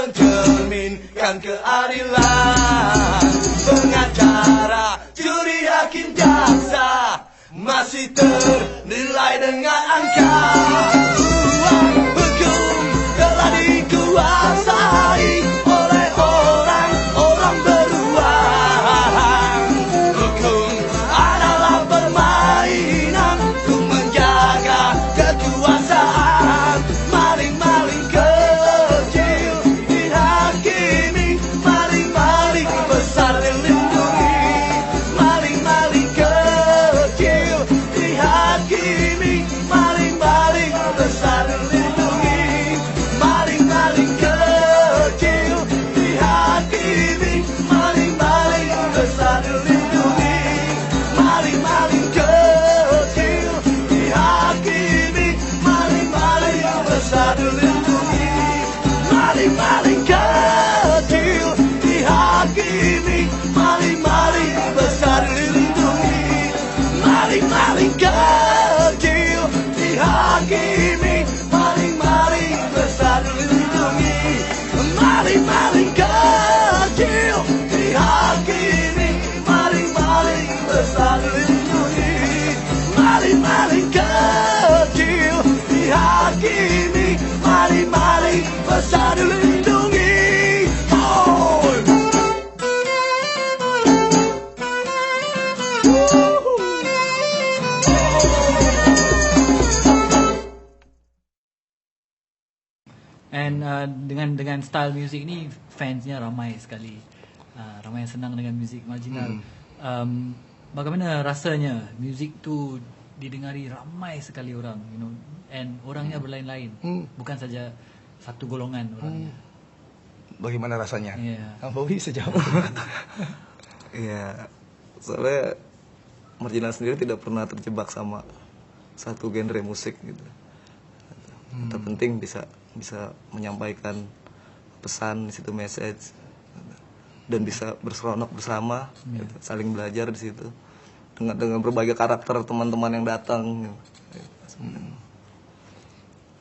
mencerminkan keadilan. Pengacara, juri, hakim, jaksa masih ternilai dengan angka. Uang hukum telah dikuasai oleh orang-orang beruang. Hukum adalah permainan untuk menjaga kekuasaan. Maling-maling kecil dihakimi, maling-maling besar dilindungi. Maling-maling kecil dihakimi, maling-maling besar dilindungi. Maling-maling kecil dihakimi, maling-maling besar dilindungi. Maling-maling kecil dihakimi, maling-maling besar dilindungi. Maling-maling kecil dihakimi, maling-maling besar dilindungi. Maling-maling kecil dihakimi, maling-maling And dengan style music ni fansnya ramai sekali. Ramai yang senang dengan muzik marginal. Bagaimana rasanya muzik tu didengari ramai sekali orang, you know, and orangnya berlain-lain, bukan saja satu golongan orangnya. Bagaimana rasanya? Bobby sejauh. Iya, soalnya marginal sendiri tidak pernah terjebak sama satu genre musik gitu. Yang penting bisa menyampaikan pesan di situ, message, dan bisa berseronok bersama, gitu, saling belajar di situ dengan berbagai karakter teman-teman yang datang.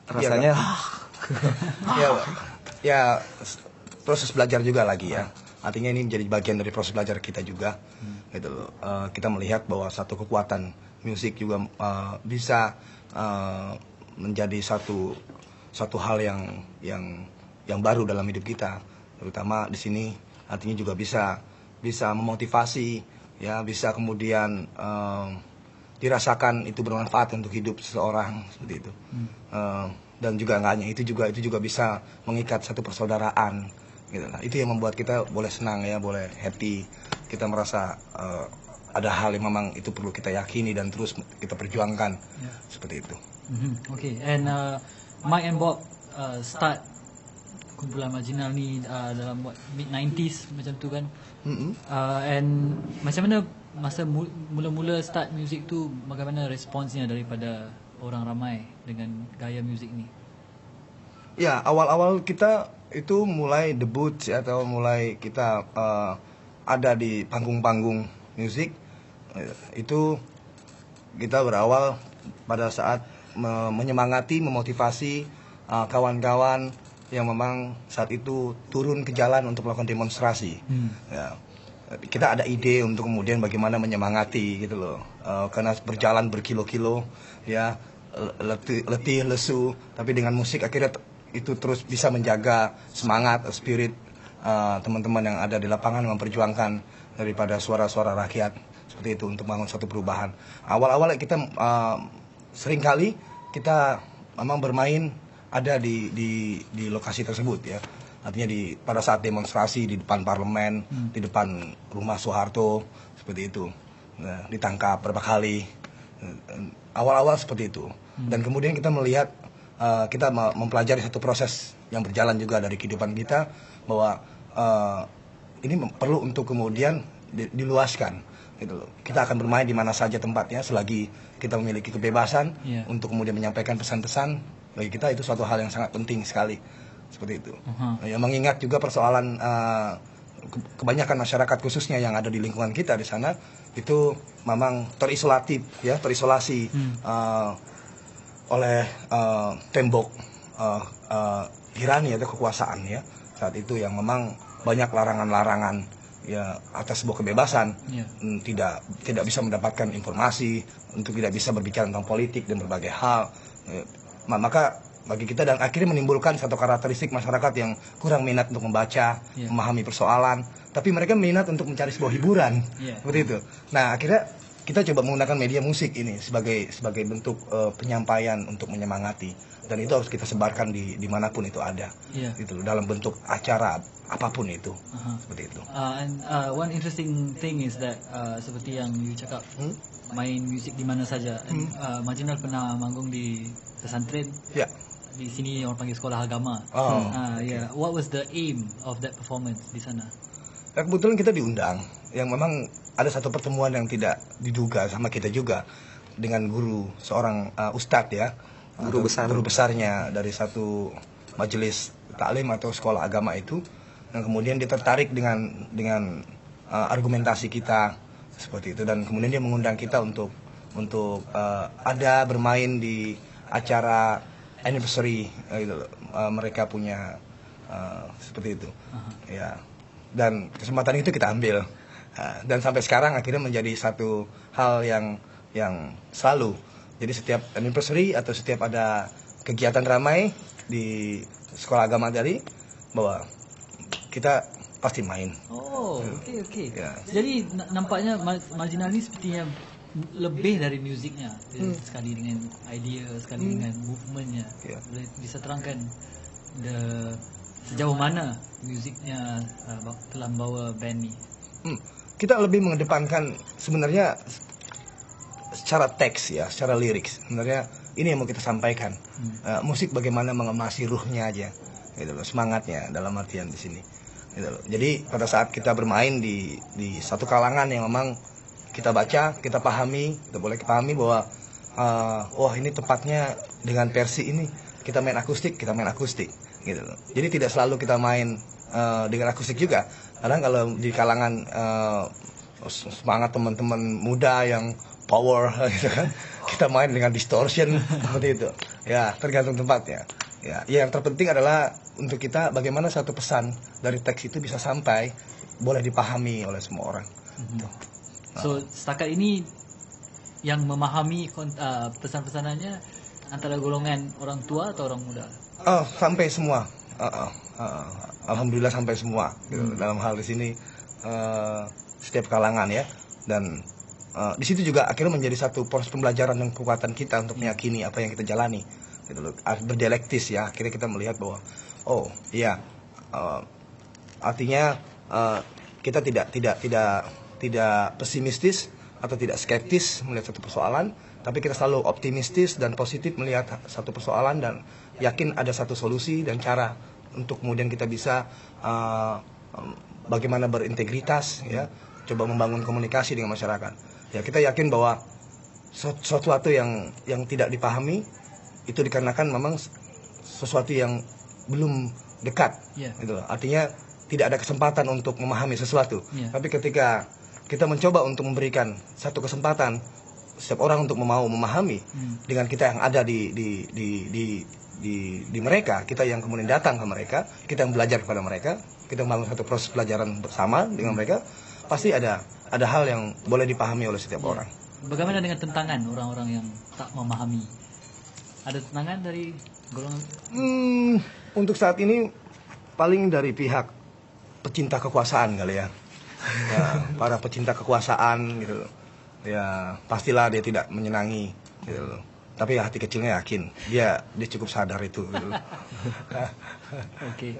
Rasanya ya proses belajar juga lagi ya. Artinya ini menjadi bagian dari proses belajar kita juga, gitu loh. Kita melihat bahwa satu kekuatan musik juga bisa menjadi satu hal yang baru dalam hidup kita, terutama di sini. Artinya juga bisa memotivasi, ya, bisa kemudian dirasakan itu bermanfaat untuk hidup seseorang, seperti itu. Dan juga nggak hanya itu juga bisa mengikat satu persaudaraan, gitu lah. Itu yang membuat kita boleh senang, ya, boleh happy. Kita merasa ada hal yang memang itu perlu kita yakini dan terus kita perjuangkan, seperti itu. Okay, and Mike and Bob start kumpulan marginal ni dalam mid-90s macam tu kan. And macam mana masa mula-mula start music tu, bagaimana responsnya daripada orang ramai dengan gaya muzik ni? Ya, awal-awal kita itu mulai debut, atau mulai kita ada di panggung-panggung musik, itu kita berawal pada saat menyemangati, memotivasi kawan-kawan yang memang saat itu turun ke jalan untuk melakukan demonstrasi. Ya, kita ada ide untuk kemudian bagaimana menyemangati, gitu loh, karena berjalan berkilo-kilo, ya, letih lesu, tapi dengan musik akhirnya itu terus bisa menjaga semangat, spirit teman-teman yang ada di lapangan memperjuangkan daripada suara-suara rakyat, seperti itu, untuk membangun suatu perubahan. Awal-awal kita seringkali kita memang bermain ada di lokasi tersebut, ya. Artinya pada saat demonstrasi di depan parlemen, di depan rumah Soeharto, seperti itu. Nah, ditangkap berapa kali. Awal-awal seperti itu. Dan kemudian kita melihat, kita mempelajari satu proses yang berjalan juga dari kehidupan kita, bahwa ini perlu untuk kemudian diluaskan, gitu loh. Kita akan bermain di mana saja tempatnya selagi kita memiliki kebebasan untuk kemudian menyampaikan pesan-pesan. Bagi kita itu suatu hal yang sangat penting sekali, seperti itu. Ya, mengingat juga persoalan kebanyakan masyarakat khususnya yang ada di lingkungan kita di sana itu memang terisolasi oleh tembok tirani atau kekuasaan, ya, saat itu, yang memang banyak larangan-larangan, ya, atas sebuah kebebasan, tidak bisa mendapatkan informasi, untuk tidak bisa berbicara tentang politik dan berbagai hal. Maka bagi kita, dan akhirnya menimbulkan satu karakteristik masyarakat yang kurang minat untuk membaca, memahami persoalan, tapi mereka minat untuk mencari sebuah hiburan, seperti itu. Nah, akhirnya kita coba menggunakan media musik ini sebagai bentuk penyampaian untuk menyemangati, dan itu harus kita sebarkan dimanapun itu ada, gitu, dalam bentuk acara apapun itu, seperti itu. And one interesting thing is that seperti yang you cakap, main musik di mana saja. Marginal pernah manggung di pesantren. Di sini orang panggil sekolah agama. What was the aim of that performance di sana? Ya, kebetulan kita diundang, yang memang ada satu pertemuan yang tidak diduga sama kita juga, dengan seorang ustadz, ya, guru besarnya dari satu majelis taklim atau sekolah agama itu, dan kemudian dia tertarik dengan argumentasi kita, seperti itu, dan kemudian dia mengundang kita untuk ada bermain di acara anniversary, gitu. Mereka punya seperti itu, ya, dan kesempatan itu kita ambil, dan sampai sekarang akhirnya menjadi satu hal yang selalu. Jadi setiap anniversary atau setiap ada kegiatan ramai di sekolah agama tadi, bahwa kita pasti main. Okey. Jadi nampaknya marginal ni sepertinya lebih dari musiknya, sekali dengan idea, sekali dengan movementnya. Bisa terangkan sejauh mana musiknya telah membawa band ni? Kita lebih mengedepankan sebenarnya secara teks ya, secara lirik. Sebenarnya ini yang mau kita sampaikan. Musik bagaimana mengemasi ruhnya aja, gitu loh, semangatnya dalam artian di sini. Gitu loh. Jadi pada saat kita bermain di satu kalangan yang memang kita baca, kita pahami, kita boleh pahami bahwa wah ini tepatnya dengan versi ini kita main akustik, gitu loh. Jadi tidak selalu kita main dengan akustik juga. Kadang kalau di kalangan semangat teman-teman muda yang power gitu kan, kita main dengan distortion seperti itu. Ya, tergantung tempatnya. Ya, yang terpenting adalah untuk kita bagaimana satu pesan dari teks itu bisa sampai boleh dipahami oleh semua orang. So setakat ini yang memahami pesan-pesanannya antara golongan orang tua atau orang muda? Sampai semua. Alhamdulillah sampai semua. Gitu. Dalam hal di sini setiap kalangan ya, dan di situ juga akhirnya menjadi satu proses pembelajaran dan kekuatan kita untuk meyakini apa yang kita jalani. Gitu loh. Berdialektis ya. Akhirnya kita melihat bahwa oh iya, artinya kita tidak pesimistis atau tidak skeptis melihat satu persoalan, tapi kita selalu optimistis dan positif melihat satu persoalan dan yakin ada satu solusi dan cara untuk kemudian kita bisa bagaimana berintegritas ya, coba membangun komunikasi dengan masyarakat. Ya, kita yakin bahwa sesuatu yang tidak dipahami itu dikarenakan memang sesuatu yang belum dekat, gitu. Artinya tidak ada kesempatan untuk memahami sesuatu. Tapi ketika kita mencoba untuk memberikan satu kesempatan setiap orang untuk mau memahami dengan kita yang ada di mereka, kita yang kemudian datang ke mereka, kita yang belajar kepada mereka, kita membangun satu proses pelajaran bersama dengan mereka, pasti ada hal yang boleh dipahami oleh setiap orang. Bagaimana dengan tentangan orang-orang yang tak memahami? Ada tentangan dari golongan? Untuk saat ini paling dari pihak pecinta kekuasaan kali ya. Ya, para pecinta kekuasaan gitu loh. Ya, pastilah dia tidak menyenangi gitu loh. Tapi hati kecilnya yakin dia cukup sadar itu gitu. Oke.